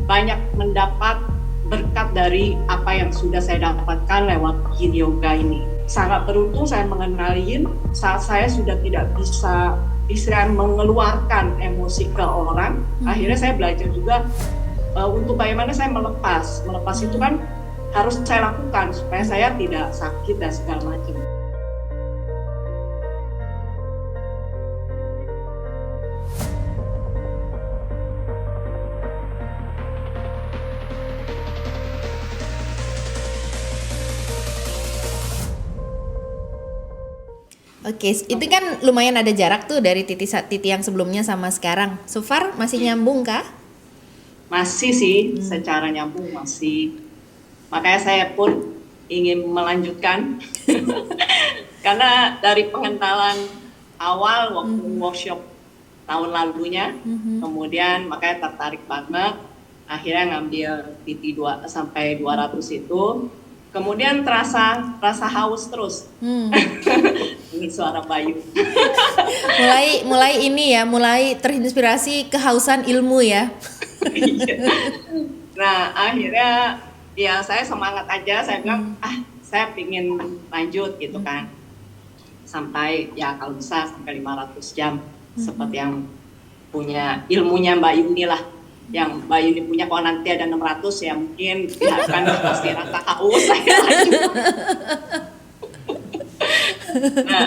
banyak mendapat berkat dari apa yang sudah saya dapatkan lewat Yin Yoga ini. Sangat beruntung saya mengenal Yin saat saya sudah tidak bisa mengeluarkan emosi ke orang. Akhirnya saya belajar juga untuk bagaimana saya melepas. Melepas itu kan harus saya lakukan supaya saya tidak sakit dan segala macam. Oke, itu kan lumayan ada jarak tuh dari Titi yang sebelumnya sama sekarang. So far masih nyambung kah? Masih sih, secara nyambung masih. Makanya saya pun ingin melanjutkan. Karena dari pengentalan awal waktu workshop tahun lalunya, kemudian makanya tertarik banget. Akhirnya ngambil PT 2 sampai 200 itu. Kemudian terasa haus terus. Ini suara Bayu. mulai terinspirasi kehausan ilmu ya. Nah, akhirnya ya saya semangat aja, saya bilang saya pingin lanjut gitu kan. Sampai ya kalau bisa sampai 500 jam seperti yang punya ilmunya Mbak Yuni lah. Yang Mbak Yuni punya, kalau nanti ada 600 ya mungkin tidak akan pasti rasa haus saya lanjut. Nah,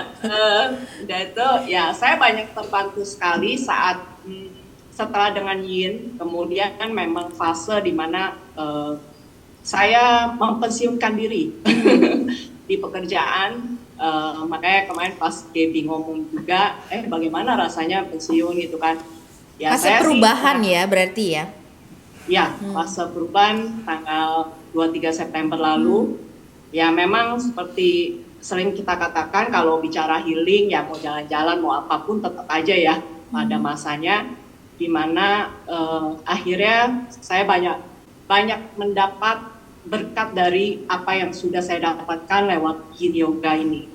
dan itu ya saya banyak terbantu sekali saat setelah dengan Yin, kemudian kan memang fase di mana saya mempensiunkan diri di pekerjaan. Makanya kemarin pas Gaby ngomong juga, bagaimana rasanya pensiun gitu kan. Ya, fase perubahan sih, ya berarti ya? Ya, fase perubahan tanggal 23 September lalu. Ya memang seperti sering kita katakan kalau bicara healing ya mau jalan-jalan mau apapun tetap aja ya pada masanya di mana akhirnya saya banyak mendapat berkat dari apa yang sudah saya dapatkan lewat Yin Yoga ini.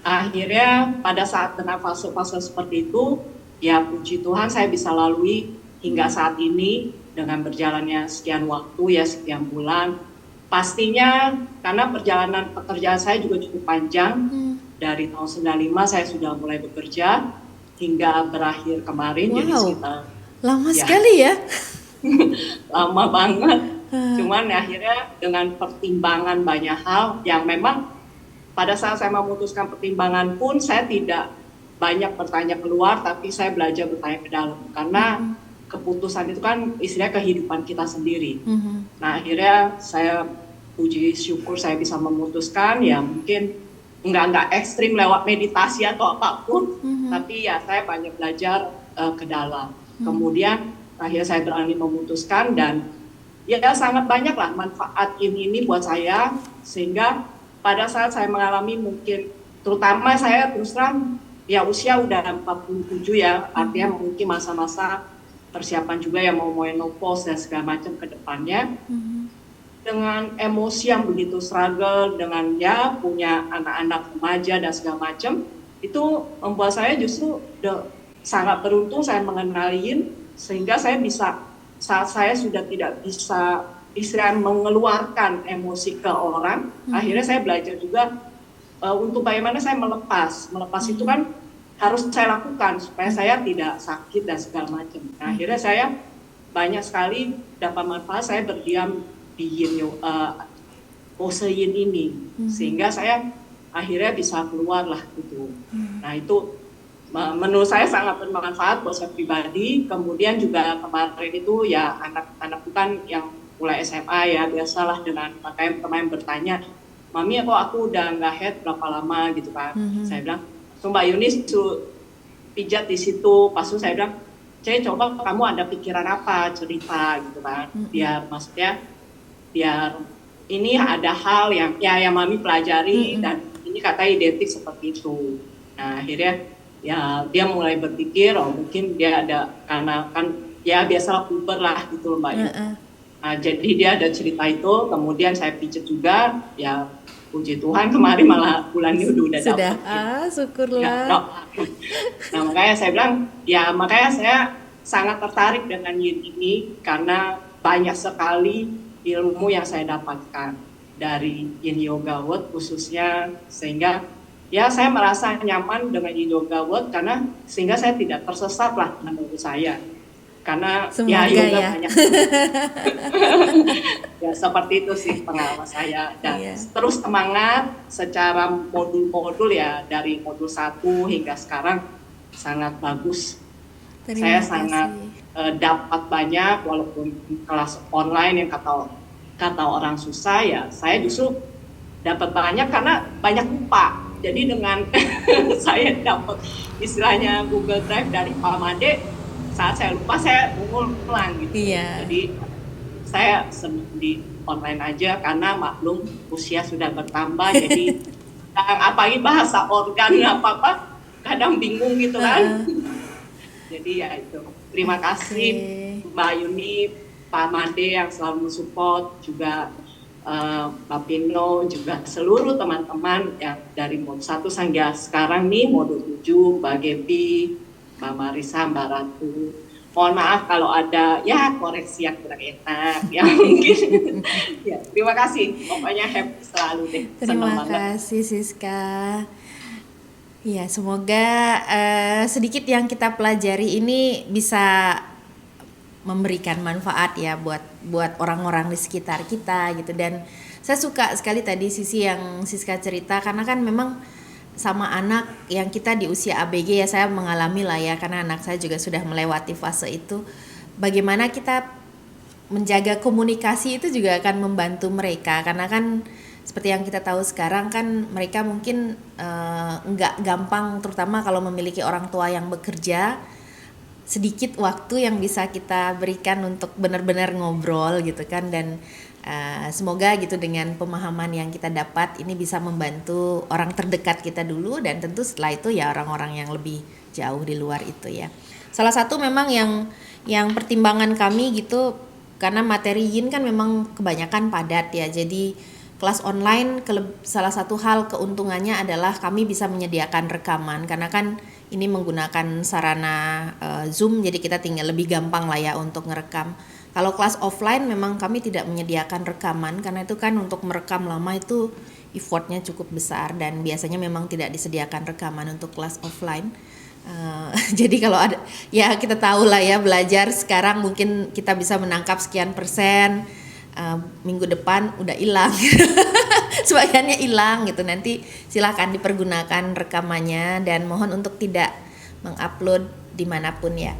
Akhirnya pada saat dengan fase-fase seperti itu ya puji Tuhan saya bisa lalui hingga saat ini dengan berjalannya sekian waktu ya sekian bulan. Pastinya karena perjalanan pekerjaan saya juga cukup panjang. Dari tahun 95 saya sudah mulai bekerja hingga berakhir kemarin. Wow, jadi sekitar lama sekali ya. Lama banget. Cuman akhirnya dengan pertimbangan banyak hal yang memang pada saat saya memutuskan pertimbangan pun saya tidak banyak bertanya keluar, tapi saya belajar bertanya ke dalam karena keputusan itu kan istilahnya kehidupan kita sendiri. Nah akhirnya saya puji syukur saya bisa memutuskan ya mungkin nggak ekstrim lewat meditasi atau apapun, tapi ya saya banyak belajar ke dalam. Kemudian akhirnya saya berani memutuskan dan ya sangat banyak lah manfaat ini buat saya sehingga pada saat saya mengalami mungkin terutama saya terus terang ya usia udah 47 ya, artinya mungkin masa-masa persiapan juga ya mau menopause dan segala macam ke depannya. Dengan emosi yang begitu struggle, dengan ya punya anak-anak remaja dan segala macam, itu membuat saya justru sangat beruntung saya mengenal Yin, sehingga saya bisa, saat saya sudah tidak bisa mengeluarkan emosi ke orang, akhirnya saya belajar juga untuk bagaimana saya melepas itu kan harus saya lakukan supaya saya tidak sakit dan segala macam. Nah, akhirnya saya banyak sekali dapat manfaat saya berdiam di Yin pose Yin ini sehingga saya akhirnya bisa keluar lah gitu. Nah itu menurut saya sangat bermanfaat buat saya pribadi. Kemudian juga kemarin itu ya anak-anakku kan yang mulai SMA ya biasalah dengan makanya kemarin bertanya, Mami kok aku udah nggak head berapa lama gitu kan. Saya bilang, so Mbak Yunis tuh pijat di situ. Pas itu saya bilang, coba kamu ada pikiran apa cerita gitu kan. Biar ini ada hal yang yang Mami pelajari dan ini katanya identik seperti itu. Nah akhirnya ya dia mulai berpikir mungkin dia ada karena kan ya biasalah puber lah gitu loh Mbak. Nah, jadi dia ada cerita itu, kemudian saya pijet juga, ya puji Tuhan kemarin malah bulan ini udah Sudah, dapat. syukurlah. Nah makanya saya bilang, ya makanya sangat tertarik dengan Yin ini karena banyak sekali ilmu yang saya dapatkan dari Yin Yoga World khususnya, sehingga ya saya merasa nyaman dengan Yin Yoga World karena sehingga saya tidak tersesat lah menurut saya, karena ya Semoga yoga ya. banyak ya seperti itu sih pengalaman saya, dan Iya. terus semangat secara modul-modul ya dari modul 1 hingga sekarang sangat bagus. Terima Saya sangat kasih. dapat banyak walaupun kelas online yang kata orang susah, ya saya justru dapat banyak karena banyak lupa. Jadi dengan saya dapat istilahnya Google Drive dari Pak Made, saat saya lupa saya ulang gitu. Iya. Jadi saya senang di online aja karena maklum usia sudah bertambah, jadi apalagi bahasa organ apa kadang bingung gitu kan. Jadi ya itu. Terima kasih Mbak Yuni, Pak Made yang selalu support, juga Pak Pino, juga seluruh teman-teman yang dari modul 1 hingga sekarang nih modul 7, Mbak Gebi, Mbak Marisa, Mbak Ratu. Mohon maaf kalau ada ya koreksi yang kurang enak ya mungkin. Ya, terima kasih. Pokoknya happy selalu deh. Senang Terima banget. kasih Siska. Ya, semoga sedikit yang kita pelajari ini bisa memberikan manfaat ya buat orang-orang di sekitar kita gitu. Dan saya suka sekali tadi sisi yang Siska cerita, karena kan memang sama anak yang kita di usia ABG ya, saya mengalami lah ya, karena anak saya juga sudah melewati fase itu. Bagaimana kita menjaga komunikasi itu juga akan membantu mereka, karena kan seperti yang kita tahu sekarang kan mereka mungkin nggak gampang, terutama kalau memiliki orang tua yang bekerja, sedikit waktu yang bisa kita berikan untuk benar-benar ngobrol gitu kan. Dan semoga gitu dengan pemahaman yang kita dapat ini bisa membantu orang terdekat kita dulu, dan tentu setelah itu ya orang-orang yang lebih jauh di luar itu ya. Salah satu memang yang pertimbangan kami gitu, karena materi Yin kan memang kebanyakan padat ya, jadi kelas online salah satu hal keuntungannya adalah kami bisa menyediakan rekaman, karena kan ini menggunakan sarana Zoom, jadi kita tinggal lebih gampang lah ya untuk ngerekam. Kalau kelas offline memang kami tidak menyediakan rekaman, karena itu kan untuk merekam lama itu effortnya cukup besar, dan biasanya memang tidak disediakan rekaman untuk kelas offline. Jadi kalau ada ya kita tahu lah ya, belajar sekarang mungkin kita bisa menangkap sekian persen, minggu depan udah hilang sebagiannya hilang gitu. Nanti silakan dipergunakan rekamannya, dan mohon untuk tidak mengupload dimanapun ya.